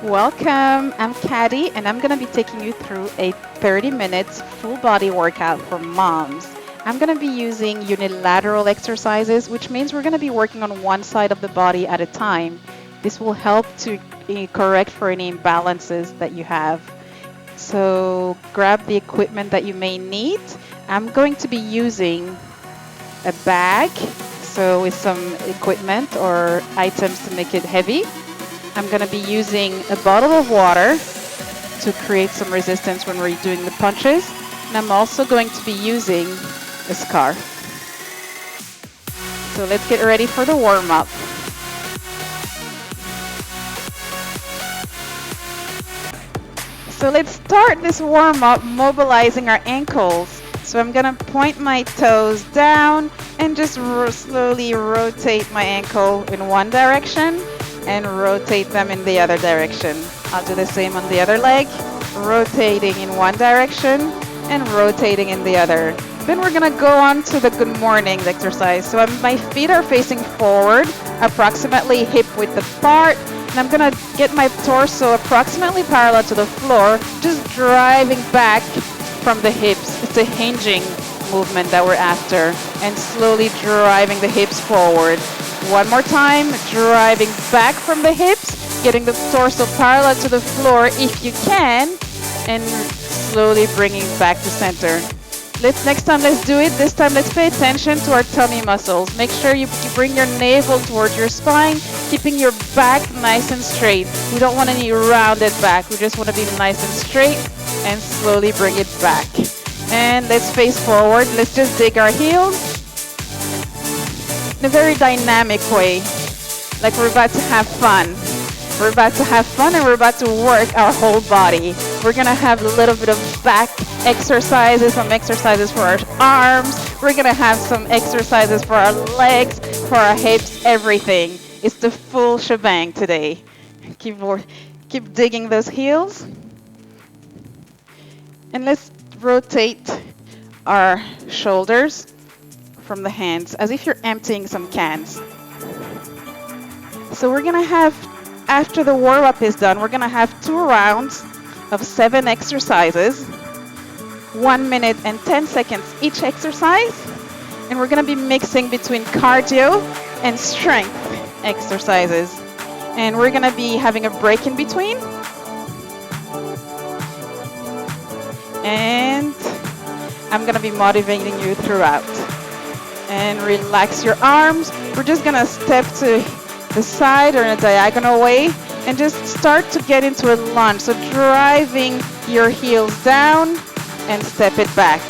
Welcome, I'm Caddy, and I'm going to be taking you through a 30 minutes full body workout for moms. I'm going to be using unilateral exercises, which means we're going to be working on one side of the body at a time. This will help to correct for any imbalances that you have. So grab the equipment that you may need. I'm going to be using a bag, so with some equipment or items to make it heavy. I'm going to be using a bottle of water to create some resistance when we're doing the punches. And I'm also going to be using a scarf. So let's get ready for the warm-up. So let's start this warm-up mobilizing our ankles. So I'm going to point my toes down and just slowly rotate my ankle in one direction and rotate them in the other direction. I'll do the same on the other leg, rotating in one direction and rotating in the other. Then we're gonna go on to the good morning exercise. So my feet are facing forward, approximately hip width apart, and I'm gonna get my torso approximately parallel to the floor, just driving back from the hips. It's a hinging movement that we're after, and slowly driving the hips forward. One more time, driving back from the hips, getting the torso parallel to the floor if you can, and slowly bringing back to center. Next time, let's do it. This time, let's pay attention to our tummy muscles. Make sure you bring your navel towards your spine, keeping your back nice and straight. We don't want any rounded back. We just want to be nice and straight, and slowly bring it back. And let's face forward. Let's just dig our heels in a very dynamic way, like we're about to have fun. We're about to have fun and we're about to work our whole body. We're gonna have a little bit of back exercises, some exercises for our arms. We're gonna have some exercises for our legs, for our hips, everything. It's the full shebang today. Keep digging those heels. And let's rotate our shoulders from the hands as if you're emptying some cans. So we're gonna have, after the warm-up is done, we're gonna have 2 rounds of 7 exercises, 1 minute and 10 seconds each exercise, and we're gonna be mixing between cardio and strength exercises, and we're gonna be having a break in between. And I'm gonna be motivating you throughout. And relax your arms. We're just gonna step to the side or in a diagonal way and just start to get into a lunge. So driving your heels down and step it back.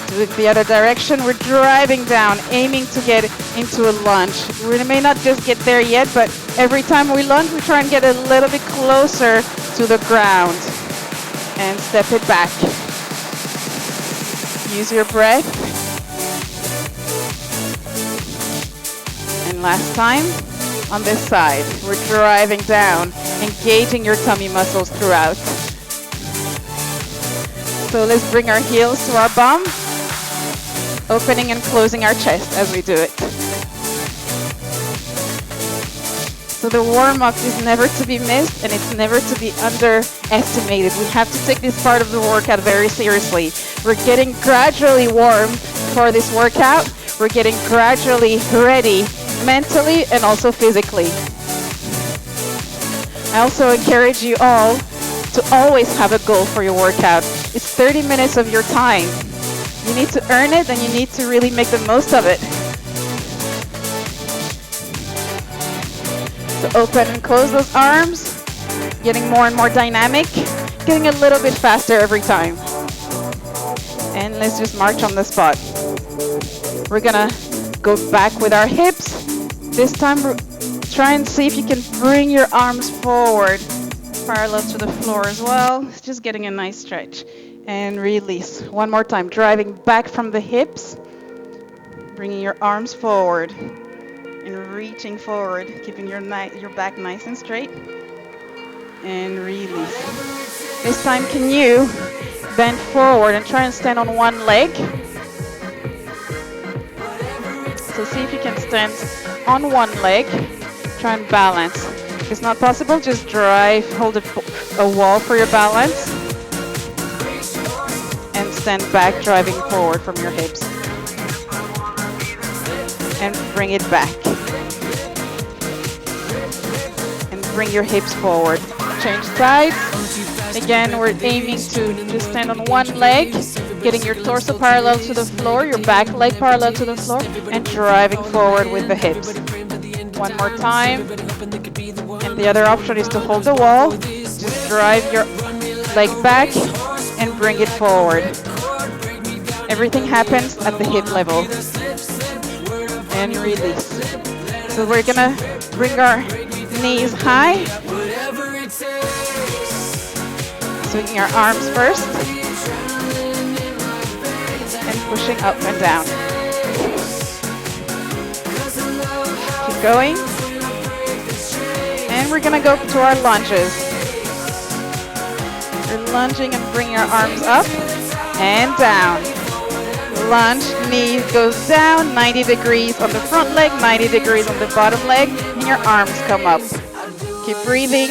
Do it the other direction. We're driving down, aiming to get into a lunge. We may not just get there yet, but every time we lunge, we try and get a little bit closer to the ground and step it back. Use your breath. Last time on this side, we're driving down, engaging your tummy muscles throughout. So let's bring our heels to our bum, opening and closing our chest as we do it. So the warm-up is never to be missed and it's never to be underestimated. We have to take this part of the workout very seriously. We're getting gradually warm for this workout. We're getting gradually ready mentally and also physically. I also encourage you all to always have a goal for your workout. It's 30 minutes of your time. You need to earn it and you need to really make the most of it. So open and close those arms, getting more and more dynamic, getting a little bit faster every time. And let's just march on the spot. We're gonna go back with our hips. This time, try and see if you can bring your arms forward, parallel to the floor as well. Just getting a nice stretch. And release. One more time, driving back from the hips, bringing your arms forward, and reaching forward, keeping your back nice and straight. And release. This time, can you bend forward and try and stand on one leg? So see if you can stand on one leg. Try and balance. it's not possible, just hold a wall for your balance and stand back, driving forward from your hips. And bring it back. And bring your hips forward. Change sides. Again, we're aiming to just stand on one leg, getting your torso parallel to the floor, your back leg parallel to the floor, and driving forward with the hips. One more time. And the other option is to hold the wall. Just drive your leg back and bring it forward. Everything happens at the hip level. And release. So we're gonna bring our knees high. Swinging our arms first. And pushing up and down. Keep going. And we're gonna go to our lunges. We're lunging and bring your arms up and down. Lunge, knee goes down, 90 degrees on the front leg, 90 degrees on the bottom leg, and your arms come up. Keep breathing.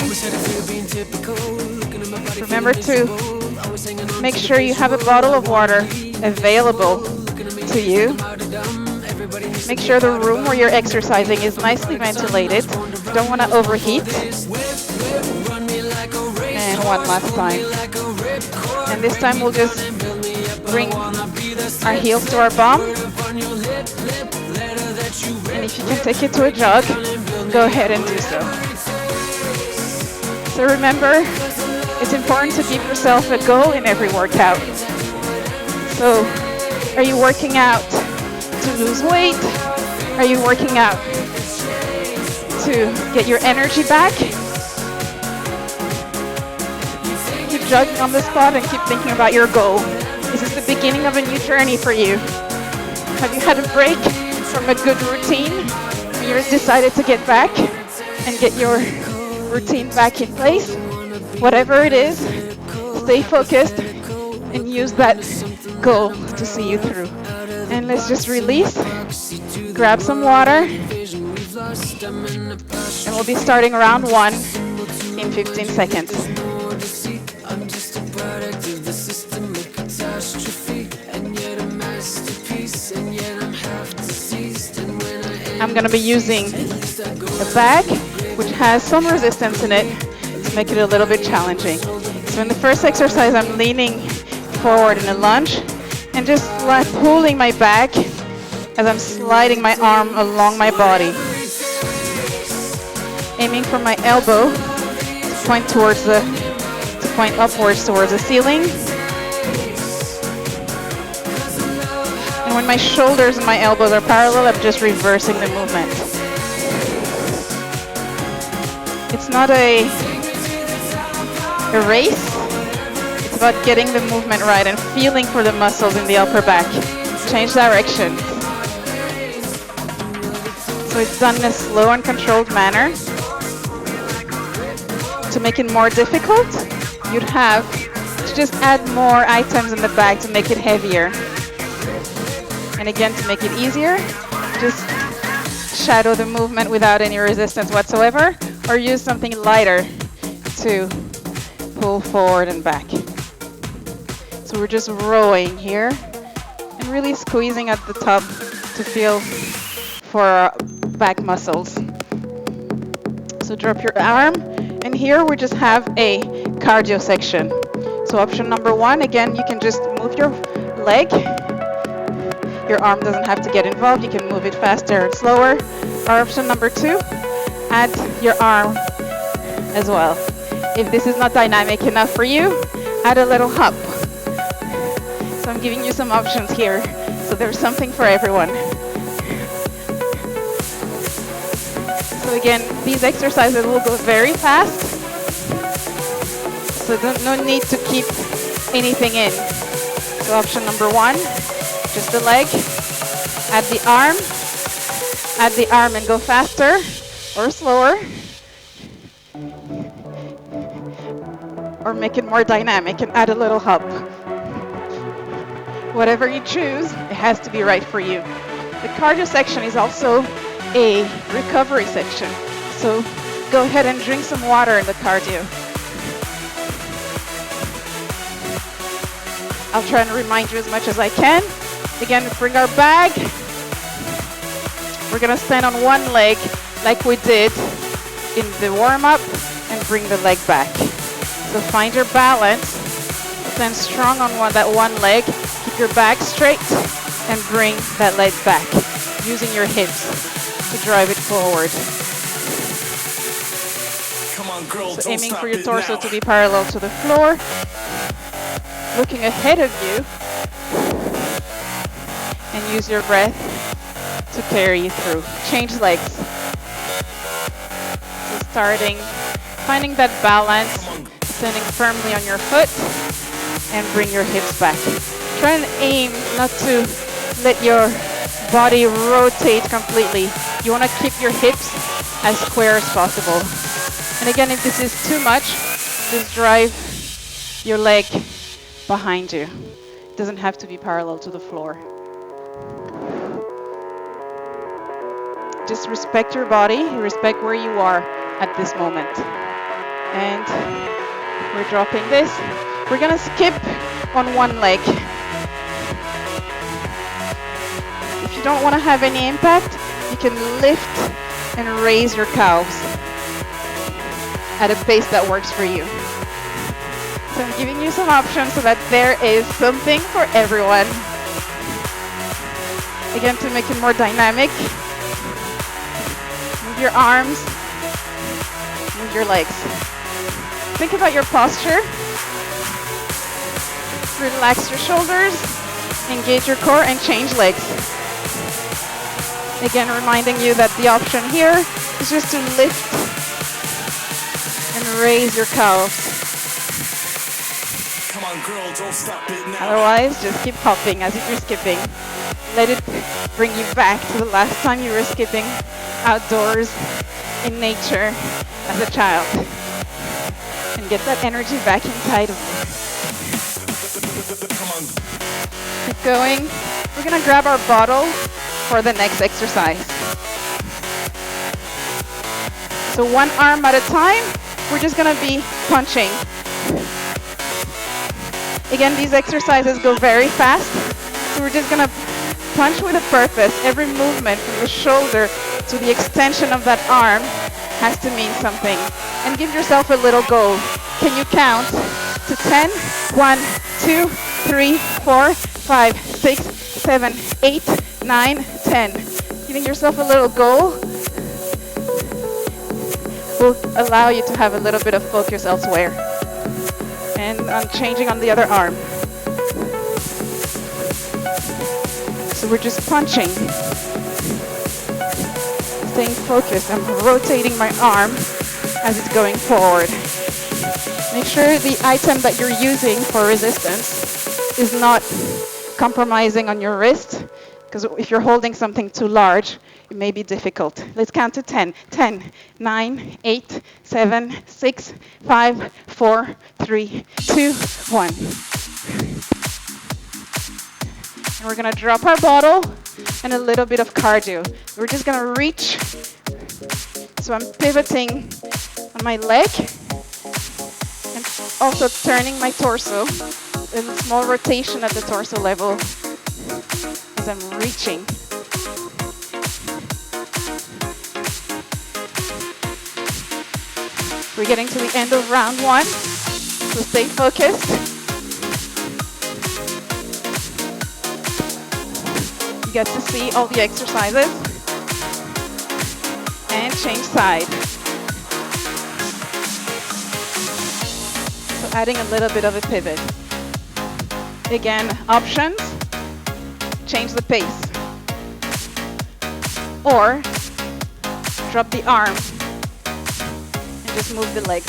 Remember to make sure you have a bottle of water available to you. Make sure the room where you're exercising is nicely ventilated. You don't want to overheat. And one last time. And this time we'll just bring our heels to our bum. And if you can take it to a jog, go ahead and do so. So remember, it's important to give yourself a goal in every workout. So, are you working out to lose weight? Are you working out to get your energy back? Keep jogging on the spot and keep thinking about your goal. This is the beginning of a new journey for you. Have you had a break from a good routine? You decided to get back and get your routine back in place? Whatever it is, stay focused and use that goal to see you through. And let's just release. Grab some water. And we'll be starting round 1 in 15 seconds. I'm going to be using a bag which has some resistance in it to make it a little bit challenging. So in the first exercise, I'm leaning forward in a lunge and just pulling my back as I'm sliding my arm along my body. Aiming for my elbow to point upwards towards the ceiling. And when my shoulders and my elbows are parallel, I'm just reversing the movement. It's not a race. It's about getting the movement right and feeling for the muscles in the upper back. Change direction. So it's done in a slow and controlled manner. To make it more difficult, you'd have to just add more items in the bag to make it heavier. And again, to make it easier, just shadow the movement without any resistance whatsoever, or use something lighter to pull forward and back. So we're just rowing here and really squeezing at the top to feel for our back muscles. So drop your arm, and here we just have a cardio section. So option number 1, again, you can just move your leg. Your arm doesn't have to get involved. You can move it faster and slower. Or option number 2, add your arm as well. If this is not dynamic enough for you, add a little hop. So I'm giving you some options here. So there's something for everyone. So again, these exercises will go very fast. So no need to keep anything in. So option number 1, just the leg, add the arm and go faster or slower, or make it more dynamic and add a little hop. Whatever you choose, it has to be right for you. The cardio section is also a recovery section. So go ahead and drink some water in the cardio. I'll try and remind you as much as I can. Again, bring our bag. We're gonna stand on one leg like we did in the warm-up and bring the leg back. So find your balance, stand strong on that one leg, keep your back straight and bring that leg back, using your hips to drive it forward. Come on, girl, so aiming for your torso to be parallel to the floor, looking ahead of you, and use your breath to carry you through. Change legs. So starting, finding that balance, standing firmly on your foot, and bring your hips back. Try and aim not to let your body rotate completely. You want to keep your hips as square as possible. And again, if this is too much, just drive your leg behind you. It doesn't have to be parallel to the floor. Just respect your body, respect where you are at this moment. And we're dropping this. We're gonna skip on one leg. If you don't want to have any impact, you can lift and raise your calves at a pace that works for you. So I'm giving you some options so that there is something for everyone. Again, to make it more dynamic, move your arms, move your legs. Think about your posture. Relax your shoulders, engage your core, and change legs. Again, reminding you that the option here is just to lift and raise your calves. Come on, girl, don't stop it now. Otherwise, just keep hopping as if you're skipping. Let it bring you back to the last time you were skipping outdoors in nature as a child. And get that energy back inside of you. Keep going. We're gonna grab our bottle for the next exercise. So one arm at a time, we're just gonna be punching. Again, these exercises go very fast, so we're just gonna punch with a purpose. Every movement from the shoulder to the extension of that arm has to mean something. And give yourself a little goal. Can you count to 10? 1, 2, 3, 4, 5, 6, 7, 8, 9, 10. Giving yourself a little goal will allow you to have a little bit of focus elsewhere. And I'm changing on the other arm. So we're just punching. Staying focused. I'm rotating my arm as it's going forward. Make sure the item that you're using for resistance is not compromising on your wrist, because if you're holding something too large, it may be difficult. Let's count to 10. 10, 9, 8, 7, 6, 5, 4, 3, 2, 1. And we're gonna drop our bottle and a little bit of cardio. We're just gonna reach. So I'm pivoting on my leg and also turning my torso. A small rotation at the torso level as I'm reaching. We're getting to the end of round 1, so stay focused. You get to see all the exercises and change side. So adding a little bit of a pivot. Again, options, change the pace. Or drop the arm and just move the legs.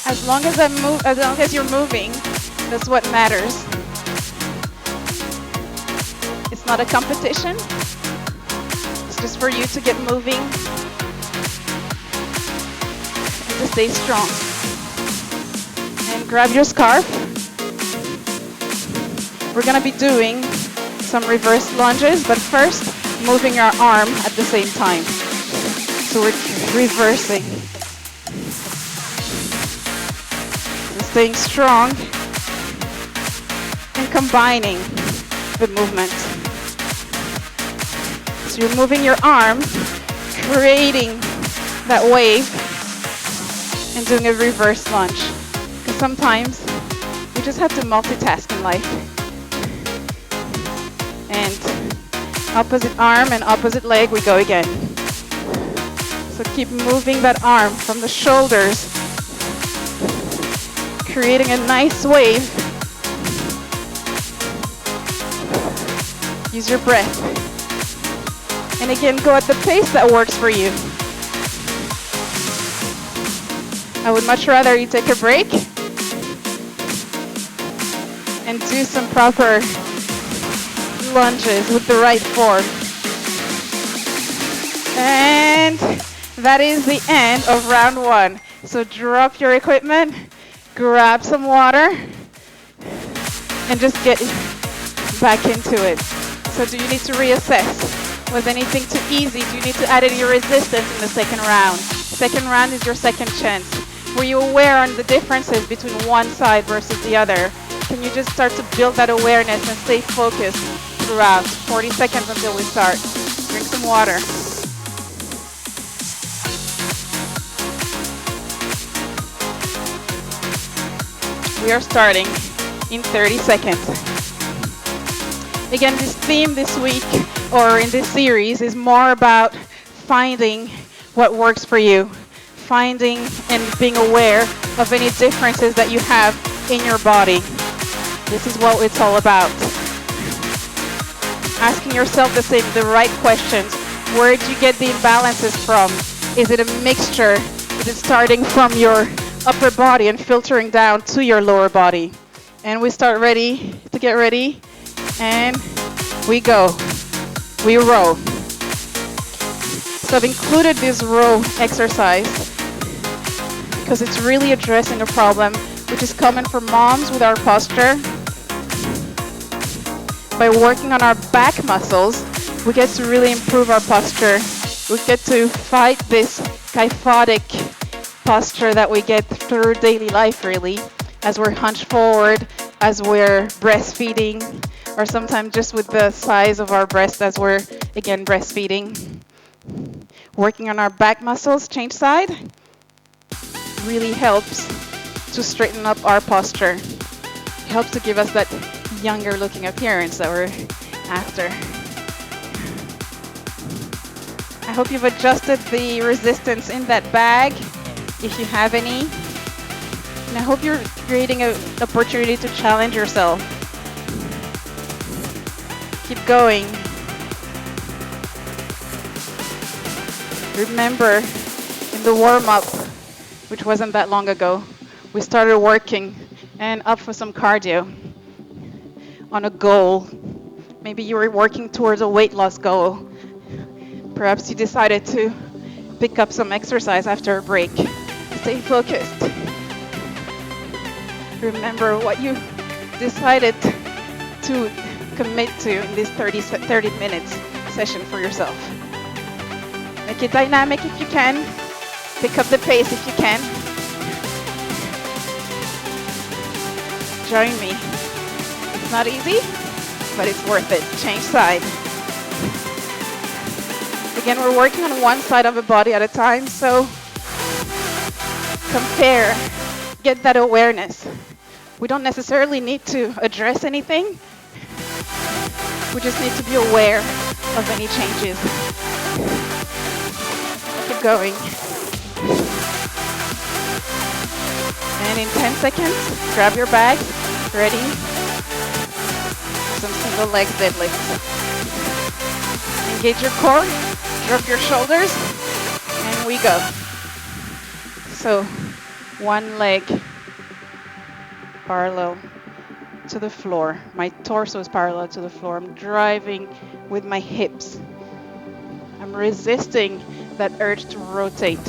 As long as you're moving, that's what matters. It's not a competition. It's just for you to get moving and to stay strong. And grab your scarf. We're gonna be doing some reverse lunges, but first moving our arm at the same time. So we're reversing So staying strong and combining the movement. So you're moving your arm, creating that wave, and doing a reverse lunge. Because sometimes we just have to multitask in life. And opposite arm and opposite leg, we go again. So keep moving that arm from the shoulders, creating a nice wave. Use your breath. And again, go at the pace that works for you. I would much rather you take a break and do some proper lunges with the right form. And that is the end of round one. So drop your equipment, grab some water, and just get back into it. So do you need to reassess? Was anything too easy? Do you need to add any resistance in the second round? Second round is your second chance. Were you aware on the differences between one side versus the other? Can you just start to build that awareness and stay focused throughout? 40 seconds until we start. Drink some water. We are starting in 30 seconds. Again, this theme this week or in this series is more about finding what works for you, finding and being aware of any differences that you have in your body. This is what it's all about. Asking yourself the right questions. Where did you get the imbalances from? Is it a mixture? Is it starting from your upper body and filtering down to your lower body? And we start to get ready, and we go. We row. So I've included this row exercise because it's really addressing a problem which is common for moms with our posture. By working on our back muscles, we get to really improve our posture. We get to fight this kyphotic posture that we get through daily life, really, as we're hunched forward, as we're breastfeeding, or sometimes just with the size of our breast as we're, again, breastfeeding. Working on our back muscles, change side, really helps to straighten up our posture. It helps to give us that younger looking appearance that we're after. I hope you've adjusted the resistance in that bag, if you have any. And I hope you're creating an opportunity to challenge yourself. Keep going. Remember, in the warm-up, which wasn't that long ago, we started working and up for some cardio on a goal. Maybe you were working towards a weight loss goal. Perhaps you decided to pick up some exercise after a break. Stay focused. Remember what you decided to commit to in this 30 minutes session for yourself. Make it dynamic if you can. Pick up the pace if you can. Join me. It's not easy, but it's worth it. Change side. Again, we're working on one side of the body at a time, so compare, get that awareness. We don't necessarily need to address anything. We just need to be aware of any changes. Keep going. And in 10 seconds, grab your bag, ready. Some single leg deadlifts. Engage your core, drop your shoulders, and we go. So, one leg parallel to the floor. My torso is parallel to the floor. I'm driving with my hips. I'm resisting that urge to rotate.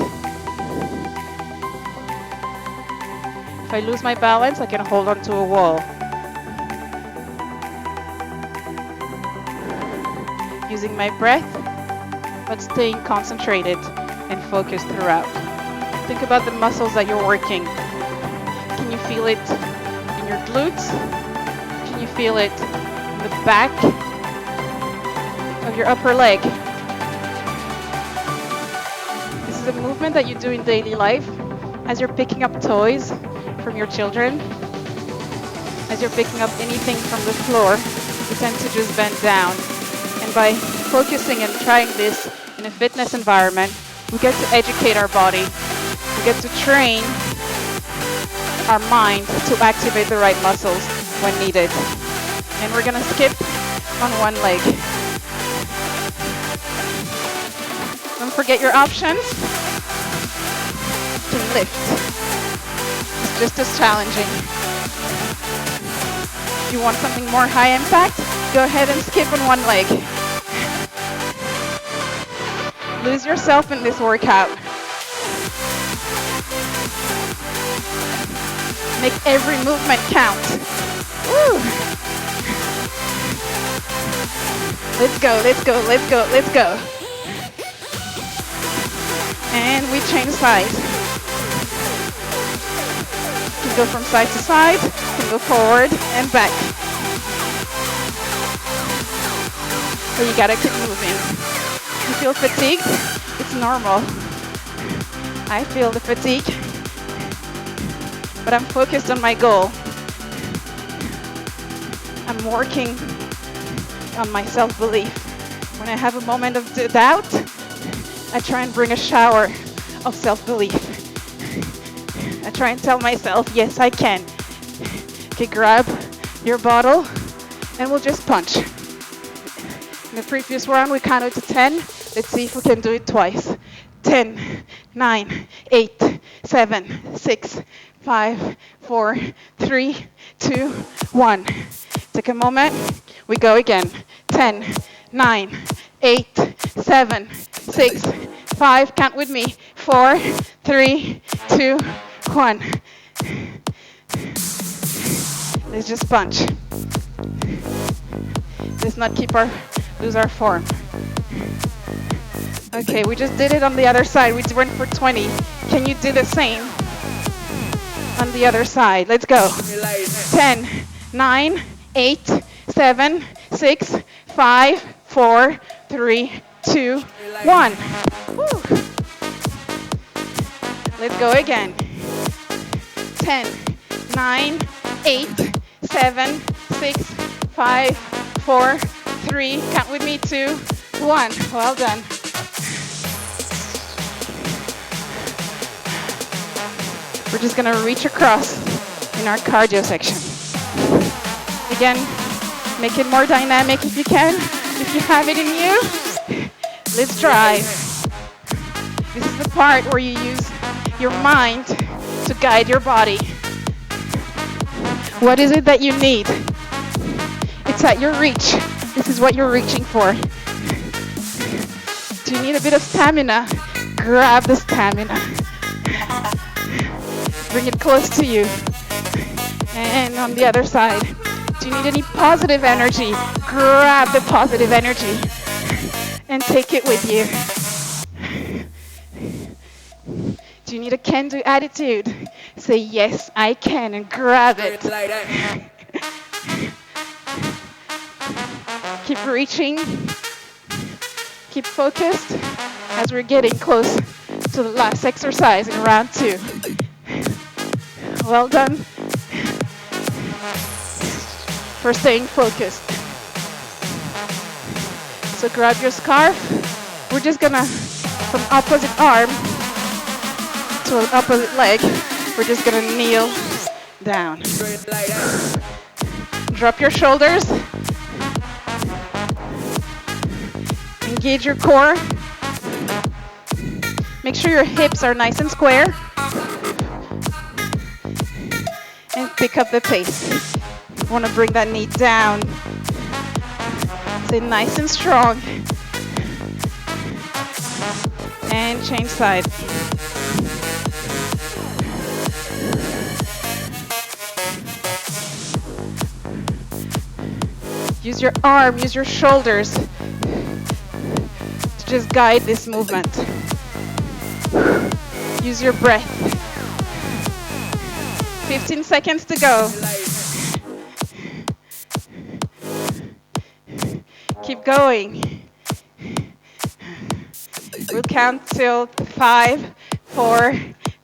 If I lose my balance, I can hold on to a wall. Using my breath, but staying concentrated and focused throughout. Think about the muscles that you're working. Can you feel it in your glutes? Can you feel it in the back of your upper leg? This is a movement that you do in daily life as you're picking up toys from your children. As you're picking up anything from the floor, you tend to just bend down. And by focusing and trying this in a fitness environment, we get to educate our body. We get to train our mind to activate the right muscles when needed. And we're gonna skip on one leg. Don't forget your options. You can lift. It's just as challenging. If you want something more high impact, go ahead and skip on one leg. Lose yourself in this workout. Make every movement count. Woo. Let's go, let's go, let's go, let's go. And we change sides. You can go from side to side, you can go forward and back. But you gotta keep moving. You feel fatigued? It's normal. I feel the fatigue, but I'm focused on my goal. I'm working on my self-belief. When I have a moment of doubt, I try and bring a shower of self-belief. I try and tell myself, yes, I can. Okay, grab your bottle and we'll just punch. In the previous round, we counted to 10. Let's see if we can do it twice. 10, 9, 8, 7, 6, 5, 4, 3, 2, 1. Take a moment. We go again. 10, 9, 8, 7, 6, 5. Count with me. 4, 3, 2, 1. Let's just punch. Let's not lose our form. Okay, we just did it on the other side. We went for 20. Can you do the same on the other side? Let's go. 10, 9, 8, 7, 6, 5, 4, 3, 2, 1. Woo. Let's go again. 10, 9, 8, 7, 6, 5, 4, 3. Count with me. 2, 1. Well done. We're just gonna reach across in our cardio section. Again, make it more dynamic if you can. If you have it in you, let's drive. This is the part where you use your mind to guide your body. What is it that you need? It's at your reach. This is what you're reaching for. Do you need a bit of stamina? Grab the stamina. Bring it close to you. And on the other side, do you need any positive energy? Grab the positive energy and take it with you. Do you need a can-do attitude? Say, yes, I can, and grab it. Keep reaching. Keep focused as we're getting close to the last exercise in round 2. Well done for staying focused. So grab your scarf. We're just gonna, from opposite arm to opposite leg, we're just gonna kneel down. Drop your shoulders. Engage your core. Make sure your hips are nice and square. And pick up the pace. You want to bring that knee down. Stay nice and strong. And change side. Use your arm, use your shoulders to just guide this movement. Use your breath. 15 seconds to go. Keep going. We'll count till 5, 4,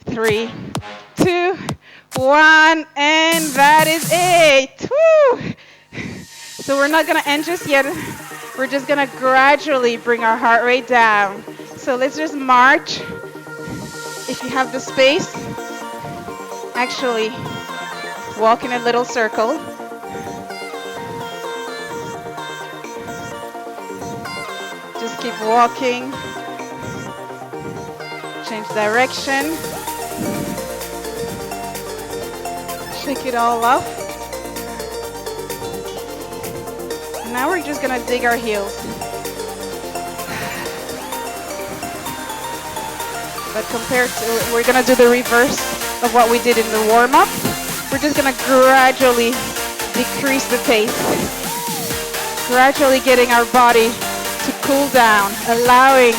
3, 2, 1, and that is it. Woo! So we're not gonna end just yet. We're just gonna gradually bring our heart rate down. So let's just march. If you have the space, actually walk in a little circle. Just keep walking. Change direction. Shake it all off. Now we're just gonna dig our heels. But compared to, we're gonna do the reverse of what we did in the warm-up. We're just gonna gradually decrease the pace. Gradually getting our body to cool down, allowing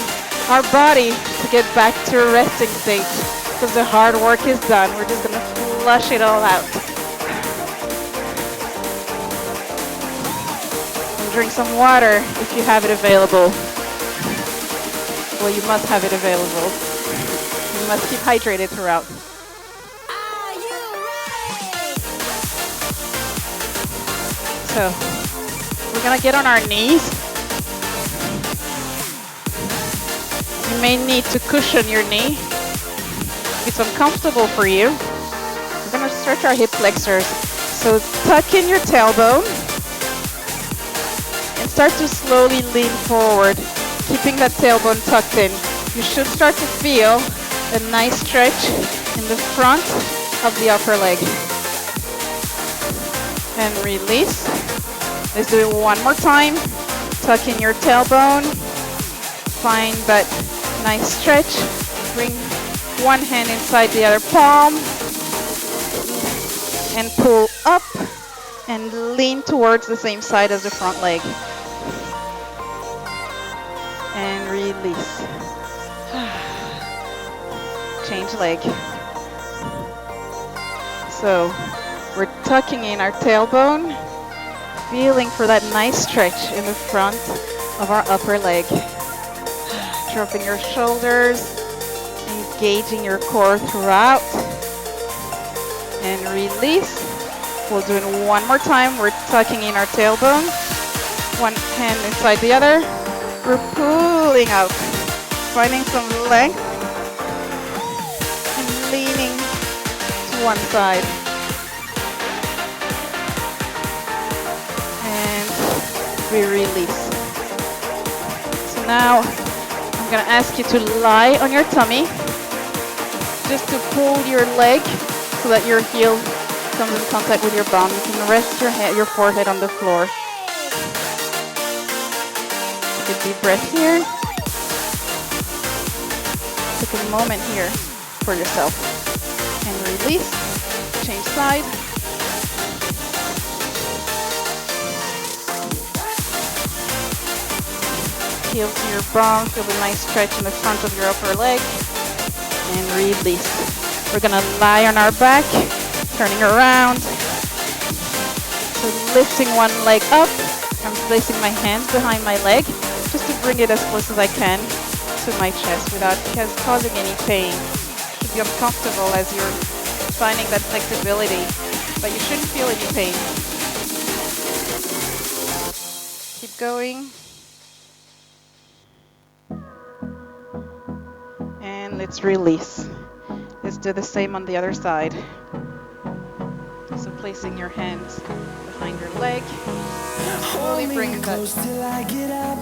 our body to get back to a resting state because the hard work is done. We're just gonna flush it all out. And drink some water if you have it available. Well, you must have it available. You must keep hydrated throughout. So, we're gonna get on our knees. You may need to cushion your knee if it's uncomfortable for you. We're gonna stretch our hip flexors. So tuck in your tailbone and start to slowly lean forward, keeping that tailbone tucked in. You should start to feel a nice stretch in the front of the upper leg. And release. Let's do it one more time. Tuck in your tailbone. Find that nice stretch. Bring one hand inside the other palm. And pull up and lean towards the same side as the front leg. And release. Change leg. So we're tucking in our tailbone, feeling for that nice stretch in the front of our upper leg. Dropping your shoulders, engaging your core throughout, and release. We'll do it one more time. We're tucking in our tailbone, one hand inside the other. We're pulling out, finding some length, and leaning to one side. And we release. So now I'm gonna ask you to lie on your tummy, just to pull your leg so that your heel comes in contact with your bum. You can rest your forehead on the floor. Take a deep breath here. Take a moment here for yourself. And release. Change side. Heel to your bum. Feel the nice stretch in the front of your upper leg. And release. We're gonna lie on our back, turning around. So lifting one leg up. I'm placing my hands behind my leg just to bring it as close as I can to my chest without causing any pain. It should be uncomfortable as you're finding that flexibility, but you shouldn't feel any pain. Keep going. And let's release. Let's do the same on the other side. So placing your hands behind your leg. Slowly bring that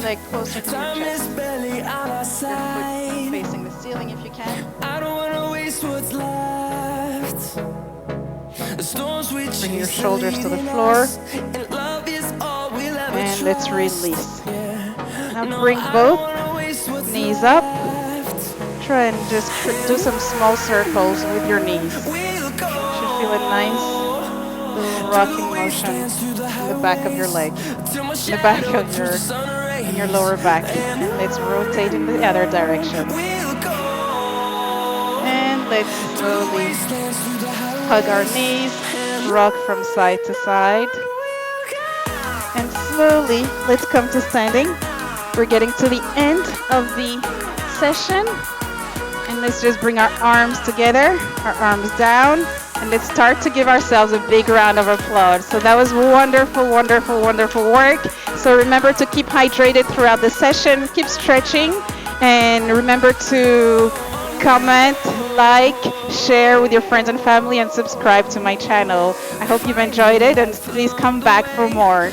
leg closer to your chest. Your foot facing the ceiling if you can. I don't wanna waste what's left. The storms we Bring your shoulders to the floor. And let's release. Now bring both knees up. Try and just do some small circles with your knees. You should feel a nice little rocking motion in the back of your leg, in the back of your lower back. And let's rotate in the other direction. And Let's slowly hug our knees, rock from side to side. And slowly, let's come to standing. We're getting to the end of the session. And let's just bring our arms together, our arms down, and let's start to give ourselves a big round of applause. So that was wonderful, wonderful, wonderful work. So remember to keep hydrated throughout the session, keep stretching, and remember to comment, like, share with your friends and family, and subscribe to my channel. I hope you've enjoyed it, and please come back for more.